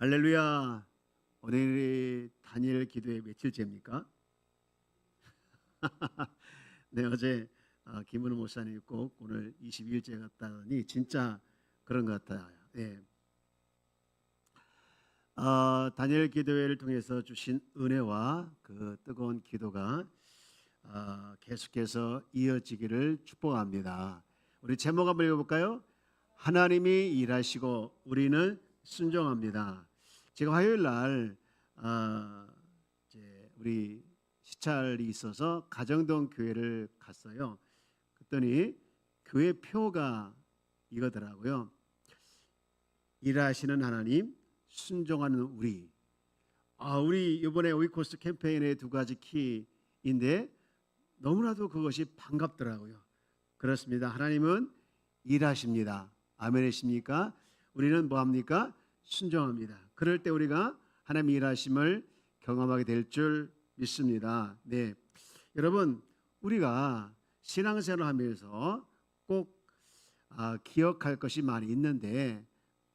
할렐루야. 오늘이 다니엘 기도의 며칠째입니까? 네, 어제 김은우 목사님이 꼭 오늘 22일째 같다니 진짜 그런 것 같아요. 네. 다니엘 기도회를 통해서 주신 은혜와 그 뜨거운 기도가 계속해서 이어지기를 축복합니다. 우리 제목 한번 읽어볼까요? 하나님이 일하시고 우리는 순종합니다. 제가 화요일 날 이제 우리 시찰이 있어서 가정동 교회를 갔어요. 그랬더니 교회 표가 이거더라고요. 일하시는 하나님, 순종하는 우리. 우리 이번에 오이코스 캠페인의 두 가지 키인데 너무나도 그것이 반갑더라고요. 그렇습니다. 하나님은 일하십니다. 아멘이십니까? 우리는 뭐합니까? 순종합니다. 그럴 때 우리가 하나님의 일하심을 경험하게 될 줄 믿습니다. 네, 여러분, 우리가 신앙생활을 하면서 꼭 기억할 것이 많이 있는데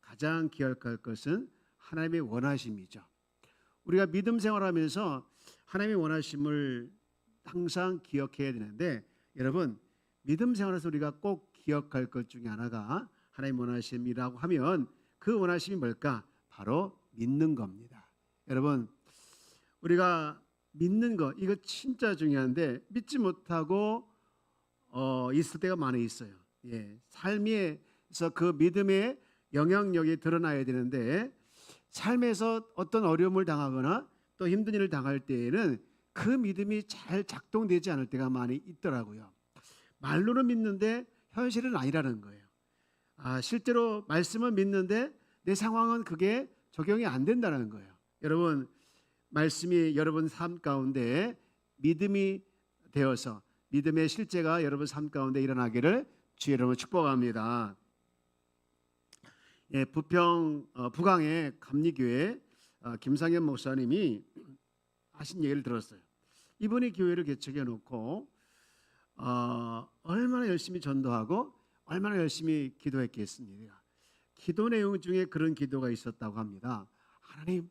가장 기억할 것은 하나님의 원하심이죠. 우리가 믿음 생활하면서 하나님의 원하심을 항상 기억해야 되는데, 여러분, 믿음 생활에서 우리가 꼭 기억할 것 중에 하나가 하나님의 원하심이라고 하면 그 원하심이 뭘까? 바로 믿는 겁니다. 여러분, 우리가 믿는 거, 이거 진짜 중요한데 믿지 못하고 있을 때가 많이 있어요. 예, 삶에서 그 믿음의 영향력이 드러나야 되는데 삶에서 어떤 어려움을 당하거나 또 힘든 일을 당할 때에는 그 믿음이 잘 작동되지 않을 때가 많이 있더라고요. 말로는 믿는데 현실은 아니라는 거예요. 실제로 말씀은 믿는데 내 상황은 그게 적용이 안 된다는 거예요. 여러분, 말씀이 여러분 삶 가운데 믿음이 되어서 믿음의 실제가 여러분 삶 가운데 일어나기를 주의 이름으로 축복합니다. 예, 부평 부강의 감리교회 김상현 목사님이 하신 얘기를 들었어요. 이분이 교회를 개척해 놓고 얼마나 열심히 전도하고 얼마나 열심히 기도했겠습니까? 기도 내용 중에 그런 기도가 있었다고 합니다. 하나님,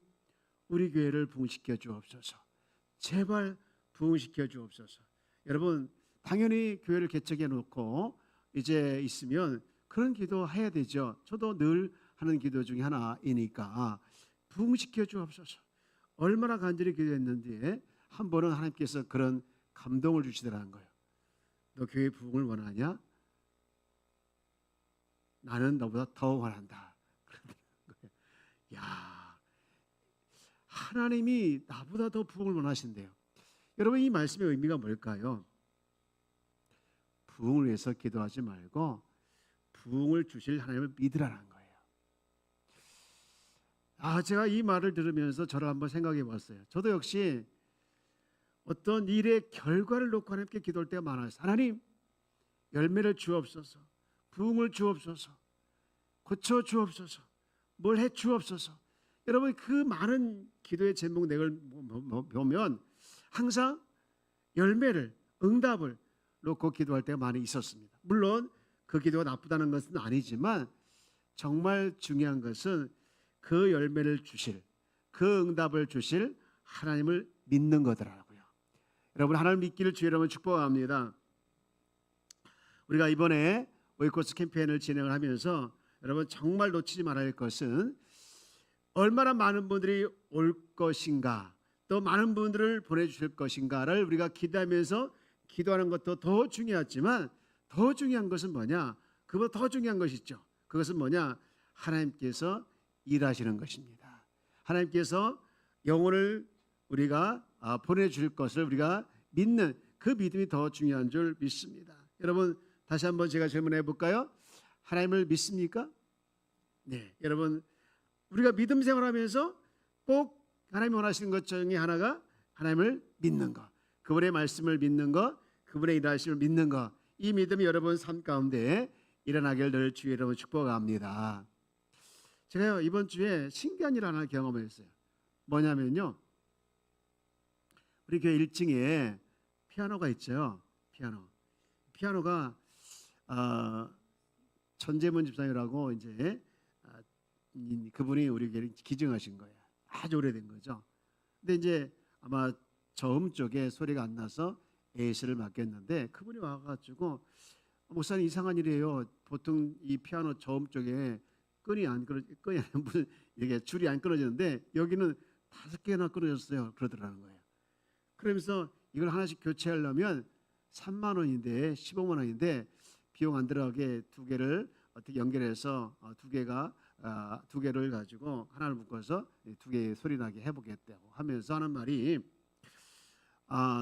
우리 교회를 부흥시켜 주옵소서. 제발 부흥시켜 주옵소서. 여러분, 당연히 교회를 개척해 놓고 이제 있으면 그런 기도 해야 되죠. 저도 늘 하는 기도 중에 하나이니까 부흥시켜 주옵소서. 얼마나 간절히 기도했는지 한 번은 하나님께서 그런 감동을 주시더라는 거예요. 너 교회 부흥을 원하냐? 나는 너보다 더 원한다. 야, 하나님이 나보다 더 부흥을 원하신대요. 여러분, 이 말씀의 의미가 뭘까요? 부흥을 위해서 기도하지 말고 부흥을 주실 하나님을 믿으라는 거예요. 제가 이 말을 들으면서 저를 한번 생각해 봤어요. 저도 역시 어떤 일의 결과를 놓고 하나님께 기도할 때가 많아요. 하나님, 열매를 주옵소서. 부흥을 주옵소서. 고쳐 주옵소서. 뭘 해 주옵소서. 여러분, 그 많은 기도의 제목 내용을 보면 항상 열매를, 응답을 놓고 기도할 때가 많이 있었습니다. 물론 그 기도가 나쁘다는 것은 아니지만 정말 중요한 것은 그 열매를 주실, 그 응답을 주실 하나님을 믿는 거더라고요. 여러분, 하나님 믿기를 주의 이름으로 축복합니다. 우리가 이번에 오이코스 캠페인을 진행을 하면서 여러분 정말 놓치지 말아야 할 것은 얼마나 많은 분들이 올 것인가, 또 많은 분들을 보내주실 것인가를 우리가 기도하면서 기도하는 것도 더 중요하지만 더 중요한 것은 뭐냐? 그보다 더 중요한 것이 있죠. 그것은 뭐냐? 하나님께서 일하시는 것입니다. 하나님께서 영혼을 우리가 보내줄 것을 우리가 믿는 그 믿음이 더 중요한 줄 믿습니다. 여러분, 다시 한번 제가 질문해 볼까요? 하나님을 믿습니까? 네, 여러분, 우리가 믿음 생활하면서 꼭 하나님이 원하시는 것 중에 하나가 하나님을 믿는 것, 그분의 말씀을 믿는 것, 그분의 일하심을 믿는 것, 이 믿음이 여러분 삶 가운데 일어나기를 늘 주의 이름으로 축복합니다. 제가 이번 주에 신기한 일 하나 경험했어요. 뭐냐면요, 우리 교회 1층에 피아노가 있죠. 피아노가 천재문 집사님이라고 이제 그분이 우리에게 기증하신 거예요. 아주 오래된 거죠. 근데 이제 아마 저음 쪽에 소리가 안 나서 A씨를 맡겼는데 그분이 와가지고 목사님 이상한 일이에요. 보통 이 피아노 저음 쪽에 끈이 무슨 이게 줄이 안 끊어지는데 여기는 5개나 끊어졌어요. 그러더라는 거예요. 그러면서 이걸 하나씩 교체하려면 3만 원인데 15만 원인데 비용 안 들어가게 2개를 어떻게 연결해서 두 개를 가지고 하나를 묶어서 2개의 소리 나게 해보겠다고 하면서 하는 말이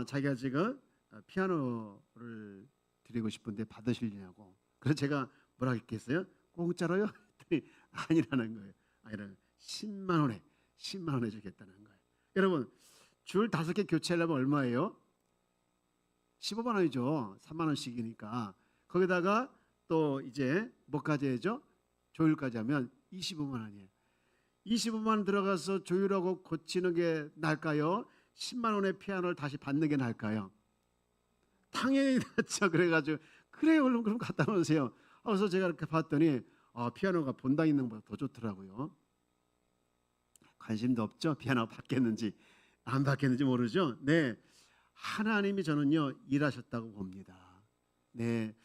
자기가 지금 피아노를 드리고 싶은데 받으시려냐고. 그래서 제가 뭐라 했겠어요? 공짜로요? 했더니 아니라는 거예요. 아니라는 10만 원에 주겠다는 거예요. 여러분 줄 5개 교체하려면 얼마예요? 15만 원이죠. 3만 원씩이니까. 거기다가 또 이제 뭐까지 해죠? 조율까지 하면 25만 원이에요. 25만 원 들어가서 조율하고 고치는 게 나을까요? 10만 원의 피아노를 다시 받는 게 나을까요? 당연히 낫죠. 그래가지고 그래 얼른 그럼 갖다 놓으세요. 그래서 제가 이렇게 봤더니 피아노가 본당 있는 것보다 더 좋더라고요. 관심도 없죠. 피아노 받겠는지 안 받겠는지 모르죠. 네, 하나님이 저는요 일하셨다고 봅니다. 네,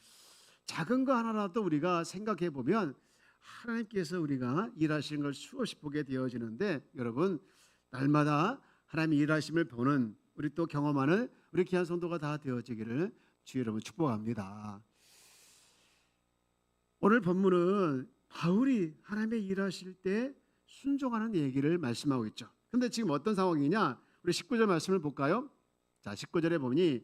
작은 거 하나라도 우리가 생각해 보면 하나님께서 우리가 일하시는 걸 수없이 보게 되어지는데 여러분 날마다 하나님이 일하심을 보는 우리 또 경험하는 우리 귀한 성도가 다 되어지기를 주의 여러분 축복합니다. 오늘 본문은 바울이 하나님의 일하실 때 순종하는 얘기를 말씀하고 있죠. 근데 지금 어떤 상황이냐? 우리 19절 말씀을 볼까요? 자, 19절에 보니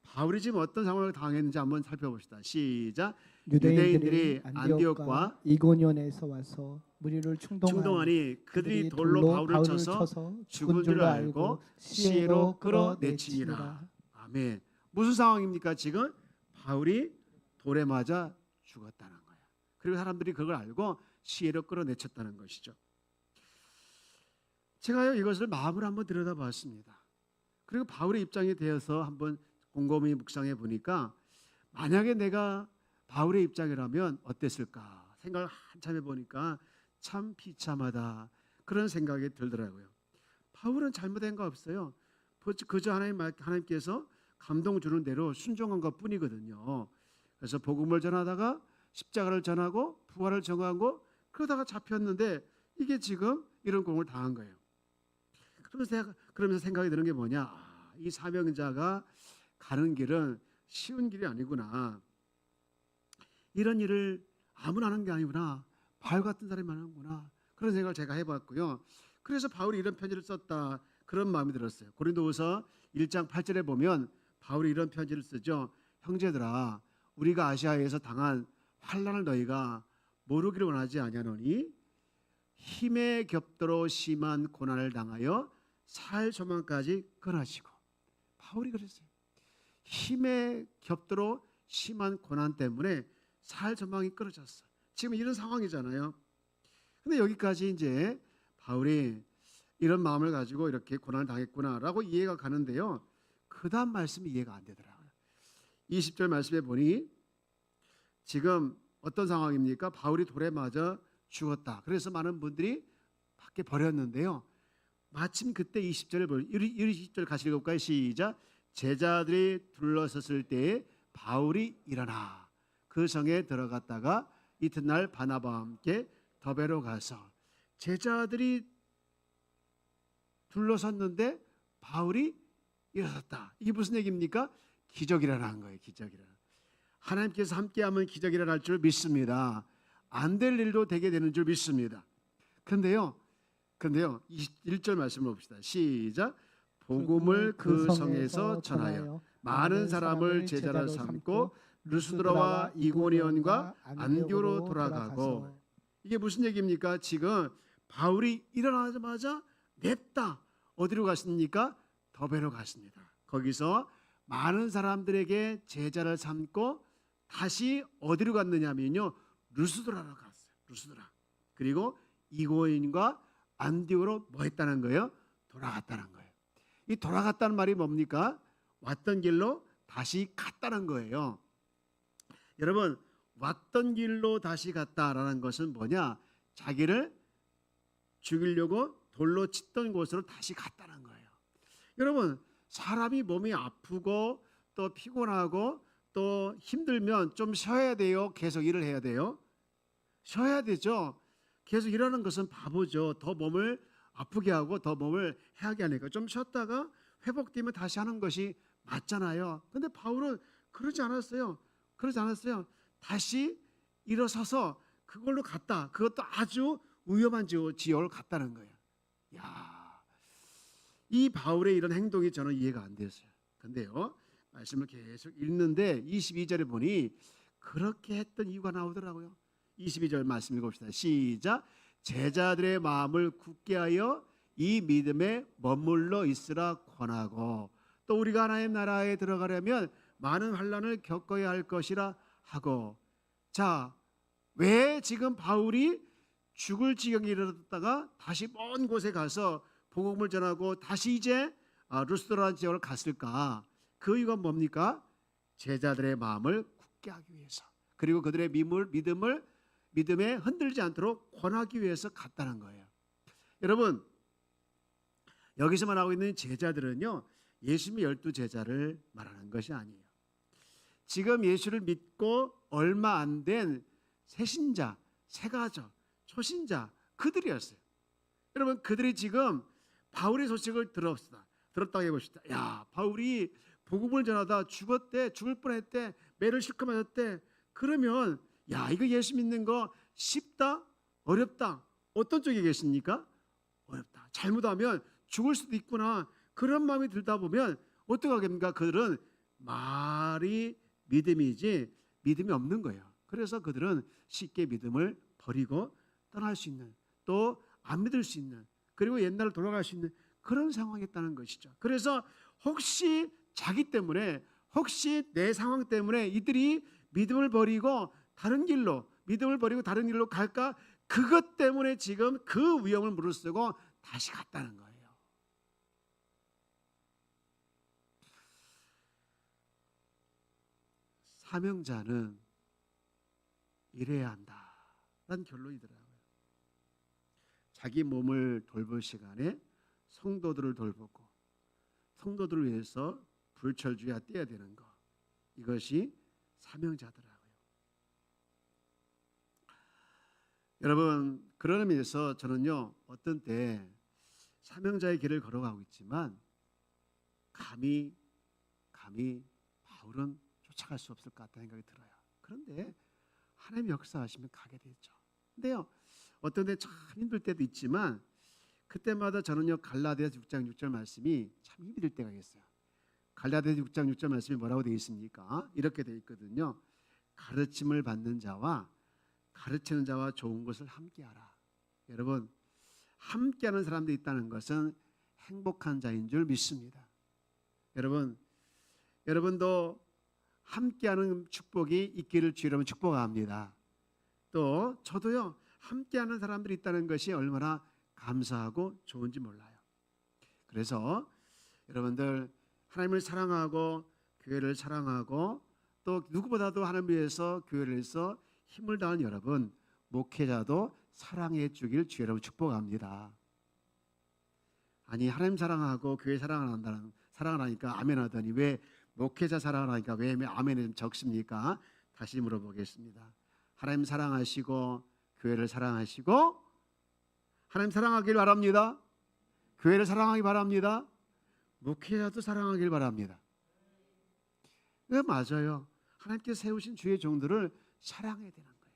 바울이 지금 어떤 상황을 당했는지 한번 살펴봅시다. 시작. 유대인들이 안디옥과 이고니온에서 와서 무리를 충동하니 그들이 돌로 바울을 쳐서 죽은 줄 알고 시에로 끌어내치니라. 아멘. 무슨 상황입니까? 지금 바울이 돌에 맞아 죽었다는 거예요. 그리고 사람들이 그걸 알고 시에로 끌어내쳤다는 것이죠. 제가요 이것을 마음으로 한번 들여다봤습니다. 그리고 바울의 입장이 되어서 한번 곰곰이 묵상해 보니까 만약에 내가 바울의 입장이라면 어땠을까 생각을 한참 해보니까 참 비참하다 그런 생각이 들더라고요. 바울은 잘못한 거 없어요. 그저 하나님께서 감동 주는 대로 순종한 것 뿐이거든요. 그래서 복음을 전하다가 십자가를 전하고 부활을 전하고 그러다가 잡혔는데 이게 지금 이런 공을 당한 거예요. 그러면서 생각이 드는 게 뭐냐? 이 사명자가 가는 길은 쉬운 길이 아니구나. 이런 일을 아무나 하는 게 아니구나. 바울 같은 사람이 하는구나. 그런 생각을 제가 해봤고요. 그래서 바울이 이런 편지를 썼다. 그런 마음이 들었어요. 고린도후서 1장 8절에 보면 바울이 이런 편지를 쓰죠. 형제들아, 우리가 아시아에서 당한 환난을 너희가 모르기를 원하지 아니하노니 힘에 겹도록 심한 고난을 당하여 살 소망까지 끊으시고. 바울이 그랬어요. 힘에 겹도록 심한 고난 때문에 살 소망이 끊어졌어. 지금 이런 상황이잖아요. 근데 여기까지 이제 바울이 이런 마음을 가지고 이렇게 고난을 당했구나라고 이해가 가는데요. 그 다음 말씀이 이해가 안 되더라고요. 20절 말씀에 보니 지금 어떤 상황입니까? 바울이 돌에 맞아 죽었다. 그래서 많은 분들이 밖에 버렸는데요. 마침 그때 20절 같이 읽어볼까요? 시작. 제자들이 둘러섰을 때에 바울이 일어나 그 성에 들어갔다가 이튿날 바나바와 함께 더베로 가서 제자들이 둘러섰는데 바울이 일어섰다. 이게 무슨 얘기입니까? 기적이 일어난 거예요. 기적이 일어나. 하나님께서 함께하면 기적이 일어날 줄 믿습니다. 안 될 일도 되게 되는 줄 믿습니다. 근데요 1절 말씀을 봅시다. 시작. 복음을 그 성에서 전하여 많은 사람을 제자로 삼고 루스드라와 이고니온과 안디오로 돌아가고. 이게 무슨 얘기입니까? 지금 바울이 일어나자마자 냅다 어디로 갔습니까? 더베로 갔습니다. 거기서 많은 사람들에게 제자를 삼고 다시 어디로 갔느냐면요, 루스드라로 갔어요. 루스드라. 그리고 이고니온과 안디오로 뭐 했다는 거예요? 돌아갔다는 거예요. 이 돌아갔다는 말이 뭡니까? 왔던 길로 다시 갔다는 거예요. 여러분, 왔던 길로 다시 갔다라는 것은 뭐냐? 자기를 죽이려고 돌로 쳤던 곳으로 다시 갔다는 거예요. 여러분, 사람이 몸이 아프고 또 피곤하고 또 힘들면 좀 쉬어야 돼요? 계속 일을 해야 돼요? 쉬어야 되죠. 계속 일하는 것은 바보죠. 더 몸을 아프게 하고 더 몸을 해하게 하니까 좀 쉬었다가 회복되면 다시 하는 것이 맞잖아요. 근데 바울은 그러지 않았어요. 그러지 않았어요. 다시 일어서서 그걸로 갔다. 그것도 아주 위험한 지역을 갔다는 거예요. 야, 이 바울의 이런 행동이 저는 이해가 안 됐어요. 근데요, 말씀을 계속 읽는데 22절에 보니 그렇게 했던 이유가 나오더라고요. 22절 말씀 읽읍시다. 시작. 제자들의 마음을 굳게 하여 이 믿음에 머물러 있으라 권하고, 또 우리가 하나님 나라에 들어가려면 많은 환난을 겪어야 할 것이라 하고. 자, 왜 지금 바울이 죽을 지경에 이르렀다가 다시 먼 곳에 가서 복음을 전하고 다시 이제 루스드라는 지역을 갔을까? 그 이유가 뭡니까? 제자들의 마음을 굳게 하기 위해서, 그리고 그들의 믿음에 흔들지 않도록 권하기 위해서 갔다는 거예요. 여러분, 여기서 말하고 있는 제자들은요, 예수님의 12제자를 말하는 것이 아니에요. 지금 예수를 믿고 얼마 안 된 새신자, 새가족, 초신자, 그들이었어요. 여러분, 그들이 지금 바울의 소식을 들었다고 해봅시다. 야, 바울이 복음을 전하다 죽었대, 죽을 뻔했대, 매를 실컷 맞았대. 그러면 야, 이거 예수 믿는 거 쉽다? 어렵다? 어떤 쪽에 계십니까? 어렵다. 잘못하면 죽을 수도 있구나. 그런 마음이 들다 보면 어떻게 하겠습니까? 그들은 말이 믿음이지 믿음이 없는 거예요. 그래서 그들은 쉽게 믿음을 버리고 떠날 수 있는, 또 안 믿을 수 있는, 그리고 옛날로 돌아갈 수 있는 그런 상황이었다는 것이죠. 그래서 혹시 자기 때문에, 혹시 내 상황 때문에 이들이 믿음을 버리고 다른 길로 갈까? 그것 때문에 지금 그 위험을 무릅쓰고 다시 갔다는 거예요. 사명자는 일해야 한다라는 결론이더라고요. 자기 몸을 돌볼 시간에 성도들을 돌보고 성도들을 위해서 불철주야 떼야 되는 것, 이것이 사명자더라고요. 여러분, 그런 의미에서 저는요, 어떤 때 사명자의 길을 걸어가고 있지만 감히 바울은 쫓아갈 수 없을 것 같다는 생각이 들어요. 그런데 하나님이 역사하시면 가게 되죠. 근데요, 어떤 때 참 힘들 때도 있지만 그때마다 저는요, 갈라디아서 6장 6절 말씀이 참 힘이 들 때가 있어요. 갈라디아서 6장 6절 말씀이 뭐라고 되어 있습니까? 이렇게 되어 있거든요. 가르침을 받는 자와 가르치는 자와 좋은 것을 함께하라. 여러분, 함께하는 사람들이 있다는 것은 행복한 자인 줄 믿습니다. 여러분도 함께하는 축복이 있기를 주의 이름으로 축복합니다. 또 저도요, 함께하는 사람들이 있다는 것이 얼마나 감사하고 좋은지 몰라요. 그래서 여러분들, 하나님을 사랑하고 교회를 사랑하고 또 누구보다도 하나님을 위해서 교회를 위해서 힘을 다하는 여러분, 목회자도 사랑해 주길 주의 이름으로 축복합니다. 아니, 하나님 사랑하고 교회 사랑을 하니까 아멘 하더니 왜 목회자 사랑을 하니까 왜 아멘이 적습니까? 다시 물어보겠습니다. 하나님 사랑하시고 교회를 사랑하시고, 하나님 사랑하길 바랍니다. 교회를 사랑하기 바랍니다. 목회자도 사랑하길 바랍니다. 네, 맞아요. 하나님께서 세우신 주의 종들을 사랑해야 되는 거예요.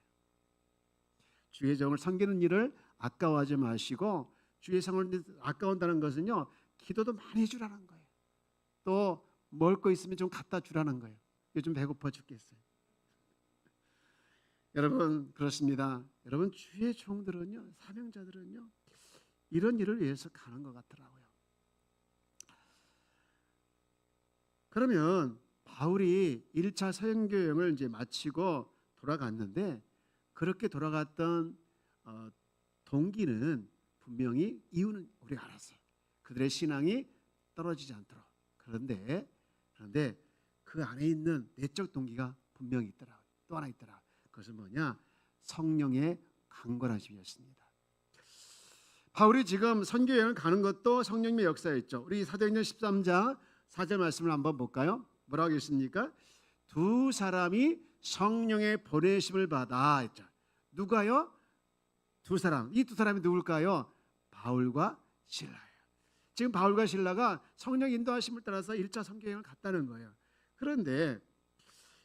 주의 종을 섬기는 일을 아까워하지 마시고, 주의 성을 아까운다는 것은요, 기도도 많이 해주라는 거예요. 또 먹을 거 있으면 좀 갖다 주라는 거예요. 요즘 배고파 죽겠어요. 여러분, 그렇습니다. 여러분, 주의 종들은요, 사명자들은요, 이런 일을 위해서 가는 것 같더라고요. 그러면 바울이 1차 서영교 여행을 이제 마치고 돌아갔는데, 그렇게 돌아갔던 동기는 분명히 이유는 우리가 알았어요. 그들의 신앙이 떨어지지 않도록. 그런데 그 안에 있는 내적 동기가 분명히 있더라고요. 또 하나 있더라고요. 그것은 뭐냐? 성령의 강건하심이었습니다. 바울이 지금 선교 여행을 가는 것도 성령님의 역사였죠. 우리 사도행전 13장 4절 말씀을 한번 볼까요? 뭐라고 했습니까? 두 사람이 성령의 보내심을 받아 했죠. 누가요? 두 사람. 이 두 사람이 누굴까요? 바울과 실라예요. 지금 바울과 실라가 성령 인도하심을 따라서 1차 선교 여행을 갔다는 거예요. 그런데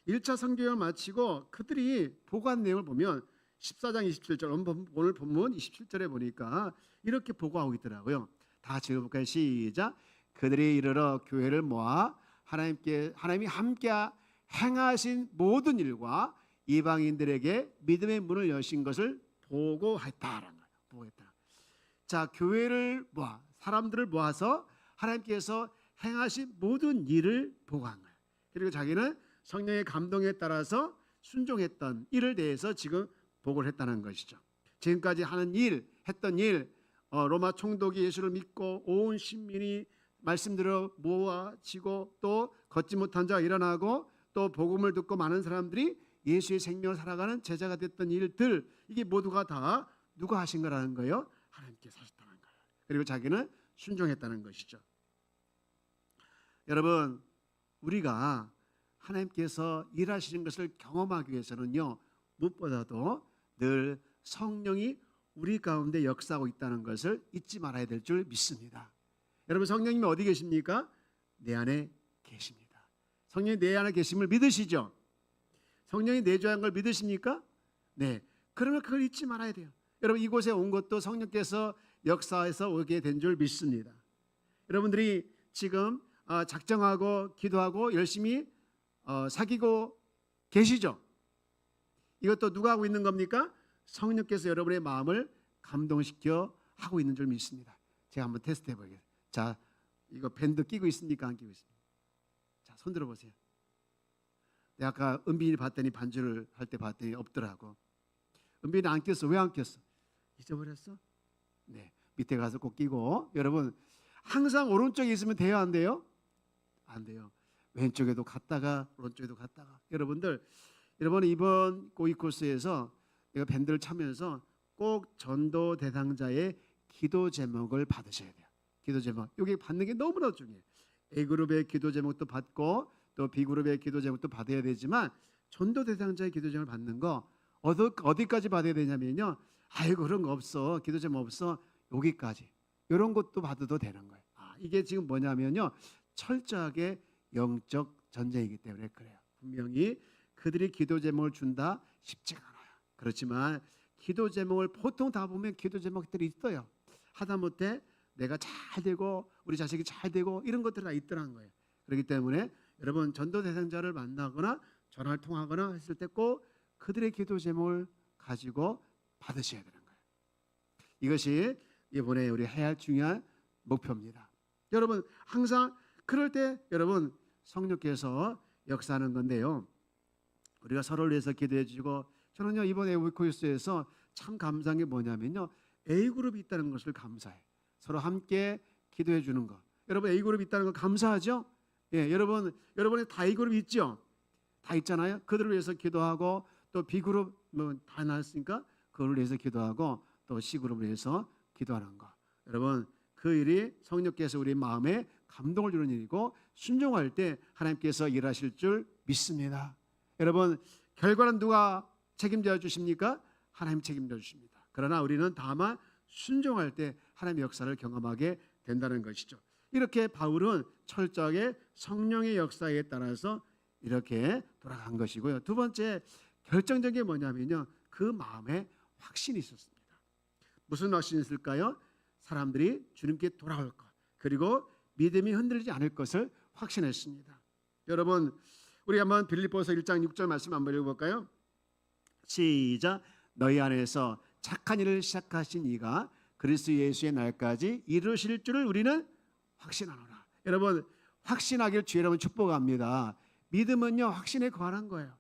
1차 선교 여행을 마치고 그들이 보고한 내용을 보면 14장 27절, 오늘 본문 27절에 보니까 이렇게 보고하고 있더라고요. 다 같이 읽어볼까요? 시작. 그들이 이르러 교회를 모아 하나님이 함께 행하신 모든 일과 이방인들에게 믿음의 문을 여신 것을 보고했다라는 거예요. 보고했다. 자, 교회를 모아 사람들을 모아서 하나님께서 행하신 모든 일을 보고한 거예요. 그리고 자기는 성령의 감동에 따라서 순종했던 일을 대해서 지금 보고를 했다는 것이죠. 지금까지 했던 일, 로마 총독이 예수를 믿고 온 신민이 말씀대로 모아지고 또 걷지 못한 자가 일어나고 또 복음을 듣고 많은 사람들이 예수의 생명을 살아가는 제자가 됐던 일들, 이게 모두가 다 누가 하신 거라는 거예요? 하나님께서 하셨다는 거예요. 그리고 자기는 순종했다는 것이죠. 여러분, 우리가 하나님께서 일하시는 것을 경험하기 위해서는요, 무엇보다도 늘 성령이 우리 가운데 역사하고 있다는 것을 잊지 말아야 될 줄 믿습니다. 여러분, 성령님이 어디 계십니까? 내 안에 계십니다. 성령이 내 안에 계심을 믿으시죠? 성령이 내주한 걸 믿으십니까? 네. 그러면 그걸 잊지 말아야 돼요. 여러분, 이곳에 온 것도 성령께서 역사해서 오게 된 줄 믿습니다. 여러분들이 지금 작정하고 기도하고 열심히 사귀고 계시죠? 이것도 누가 하고 있는 겁니까? 성령께서 여러분의 마음을 감동시켜 하고 있는 줄 믿습니다. 제가 한번 테스트 해보겠습니다. 자, 이거 밴드 끼고 있습니까? 안 끼고 있습니까? 자, 손 들어보세요. 내가 아까 은빈이 봤더니 반주를 할 때 봤더니 없더라고. 은빈이 안 꼈어. 왜 안 꼈어? 잊어버렸어? 네, 밑에 가서 꼭 끼고. 여러분, 항상 오른쪽에 있으면 돼요, 안 돼요? 안 돼요. 왼쪽에도 갔다가 오른쪽에도 갔다가. 여러분들, 이번 고이 코스에서 내가 밴드를 차면서 꼭 전도 대상자의 기도 제목을 받으셔야 돼요. 기도 제목. 여기 받는 게 너무나 중요해요. A그룹의 기도 제목도 받고 또 B그룹의 기도 제목도 받아야 되지만 전도 대상자의 기도 제목을 받는 거 어디까지 받아야 되냐면요. 아이고 그런 거 없어. 기도 제목 없어. 여기까지. 이런 것도 받아도 되는 거예요. 이게 지금 뭐냐면요. 철저하게 영적 전쟁이기 때문에 그래요. 분명히 그들이 기도 제목을 준다 쉽지가 않아요. 그렇지만 기도 제목을 보통 다 보면 기도 제목들이 있어요. 하다못해 내가 잘 되고 우리 자식이 잘 되고 이런 것들이 다 있더라는 거예요. 그렇기 때문에 여러분 전도 대상자를 만나거나 전화를 통하거나 했을 때 꼭 그들의 기도 제목을 가지고 받으셔야 되는 거예요. 이것이 이번에 우리 해야 할 중요한 목표입니다. 여러분 항상 그럴 때 여러분 성령께서 역사하는 건데요. 우리가 서로를 위해서 기도해 주고 저는요 이번에 위코유스에서 참 감사한 게 뭐냐면요. A그룹이 있다는 것을 감사해. 서로 함께 기도해 주는 거. 여러분 A그룹이 있다는 거 감사하죠? 예, 여러분의 다 A그룹이 있죠? 다 있잖아요. 그들을 위해서 기도하고 또 B그룹 다 나왔으니까 그걸 위해서 기도하고 또 C그룹을 위해서 기도하는 거. 여러분 그 일이 성령께서 우리 마음에 감동을 주는 일이고 순종할 때 하나님께서 일하실 줄 믿습니다. 여러분 결과는 누가 책임져 주십니까? 하나님 책임져 주십니다. 그러나 우리는 다만 순종할 때 하나님의 역사를 경험하게 된다는 것이죠. 이렇게 바울은 철저하게 성령의 역사에 따라서 이렇게 돌아간 것이고요. 두 번째 결정적인 게 뭐냐면요. 그 마음에 확신이 있었습니다. 무슨 확신이 있을까요? 사람들이 주님께 돌아올 것 그리고 믿음이 흔들리지 않을 것을 확신했습니다. 여러분 우리 한번 빌립보서 1장 6절 말씀 한번 읽어볼까요? 시작. 너희 안에서 착한 일을 시작하신 이가 그리스도 예수의 날까지 이루실 줄을 우리는 확신하노라. 여러분 확신하길 주의 이름으로 축복합니다. 믿음은요 확신에 거하는 거예요.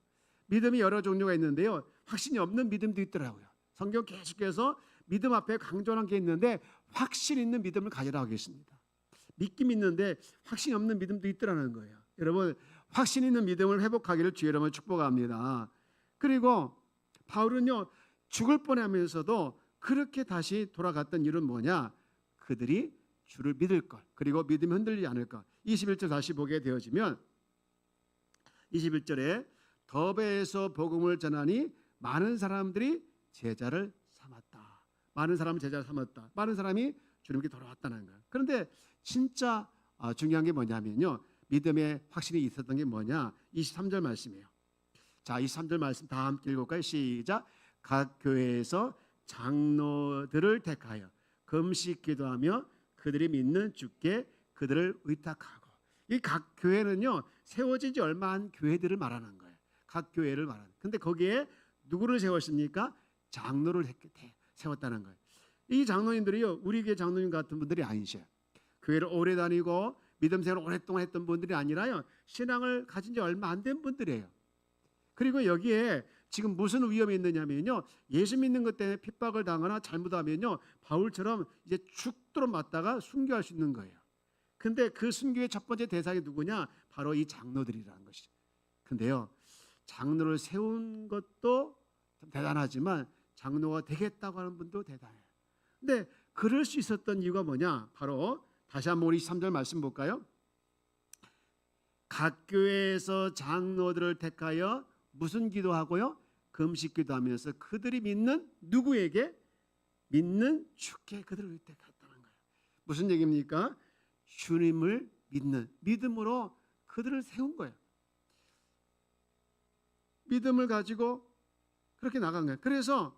믿음이 여러 종류가 있는데요. 확신이 없는 믿음도 있더라고요. 성경 계속해서 믿음 앞에 강조한 게 있는데 확신 있는 믿음을 가지라고 하겠습니다. 믿긴 믿는데 확신이 없는 믿음도 있더라는 거예요. 여러분 확신 있는 믿음을 회복하기를 주의 이름으로 축복합니다. 그리고 바울은요 죽을 뻔하면서도 그렇게 다시 돌아갔던 이유는 뭐냐? 그들이 주를 믿을 것, 그리고 믿음이 흔들리지 않을 것. 21절 다시 보게 되어지면 21절에 더베에서 복음을 전하니 많은 사람들이 제자를 삼았다. 많은 사람을 제자를 삼았다. 많은 사람이 주님께 돌아왔다는 거예요. 그런데 진짜 중요한 게 뭐냐면요, 믿음의 확신이 있었던 게 뭐냐? 23절 말씀이에요. 자, 23절 말씀 다 함께 읽어볼까요? 시작. 각 교회에서 장로들을 택하여 금식 기도하며 그들이 믿는 주께 그들을 의탁하고. 이 각 교회는요, 세워지지 얼마 한 교회들을 말하는 거예요. 각 교회를 말하는. 근데 거기에 누구를 세웠습니까? 장로를 세웠다는 거예요. 이 장로님들이요, 우리 교회 장로님 같은 분들이 아니셔요. 교회를 오래 다니고 믿음 생활을 오랫동안 했던 분들이 아니라요, 신앙을 가진 지 얼마 안 된 분들이에요. 그리고 여기에 지금 무슨 위험이 있느냐면요, 예수 믿는 것 때문에 핍박을 당하거나 잘못하면요, 바울처럼 이제 죽도록 맞다가 순교할 수 있는 거예요. 근데 그 순교의 첫 번째 대상이 누구냐? 바로 이 장로들이라는 것이죠. 근데요, 장로를 세운 것도 대단하지만 장로가 되겠다고 하는 분도 대단해요. 근데 그럴 수 있었던 이유가 뭐냐? 바로 다시 한번 우리 23절 말씀 볼까요? 각 교회에서 장로들을 택하여 무슨 기도하고요? 금식 기도하면서 그들이 믿는 누구에게? 믿는 주께 그들을 의탁했다는 거예요. 무슨 얘기입니까? 주님을 믿는, 믿음으로 그들을 세운 거예요. 믿음을 가지고 그렇게 나간 거예요. 그래서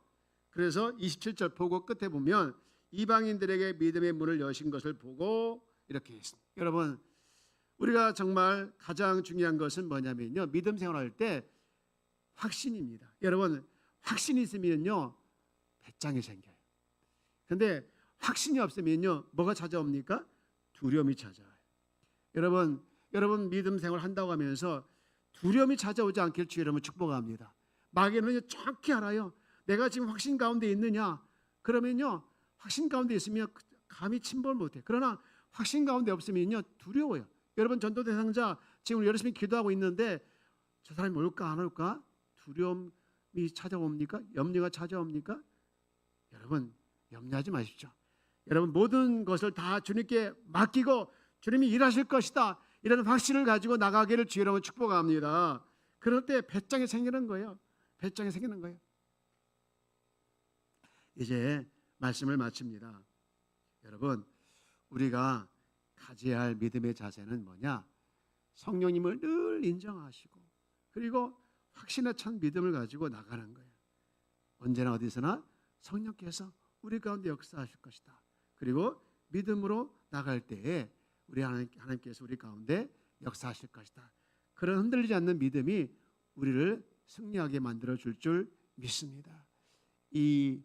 27절 보고 끝에 보면 이방인들에게 믿음의 문을 여신 것을 보고 이렇게 했습니다. 여러분, 우리가 정말 가장 중요한 것은 뭐냐면요, 믿음 생활할 때 확신입니다. 여러분, 확신이 있으면요, 배짱이 생겨요. 근데 확신이 없으면요, 뭐가 찾아옵니까? 두려움이 찾아와요. 여러분 믿음 생활 한다고 하면서 두려움이 찾아오지 않길 주 여러분 축복합니다. 마귀는 정확히 알아요. 내가 지금 확신 가운데 있느냐? 그러면요, 확신 가운데 있으면 감히 침범을 못해. 그러나 확신 가운데 없으면요, 두려워요. 여러분, 전도 대상자 지금 열심히 기도하고 있는데 저 사람이 올까 안 올까? 두려움이 찾아옵니까? 염려가 찾아옵니까? 여러분, 염려하지 마십시오. 여러분, 모든 것을 다 주님께 맡기고 주님이 일하실 것이다, 이런 확신을 가지고 나가기를 주 여러분 축복합니다. 그럴 때 배짱이 생기는 거예요. 배짱이 생기는 거예요. 이제 말씀을 마칩니다. 여러분, 우리가 가져야 할 믿음의 자세는 뭐냐? 성령님을 늘 인정하시고 그리고 확신에 찬 믿음을 가지고 나가는 거예요. 언제나 어디서나 성령께서 우리 가운데 역사하실 것이다. 그리고 믿음으로 나갈 때에 우리 하나님께서 우리 가운데 역사하실 것이다. 그런 흔들리지 않는 믿음이 우리를 승리하게 만들어 줄 줄 믿습니다. 이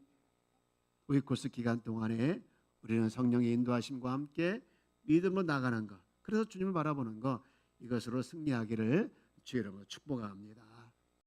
오이코스 기간 동안에 우리는 성령의 인도하심과 함께 믿음으로 나가는 것, 그래서 주님을 바라보는 것, 이것으로 승리하기를 주 여러분 축복합니다.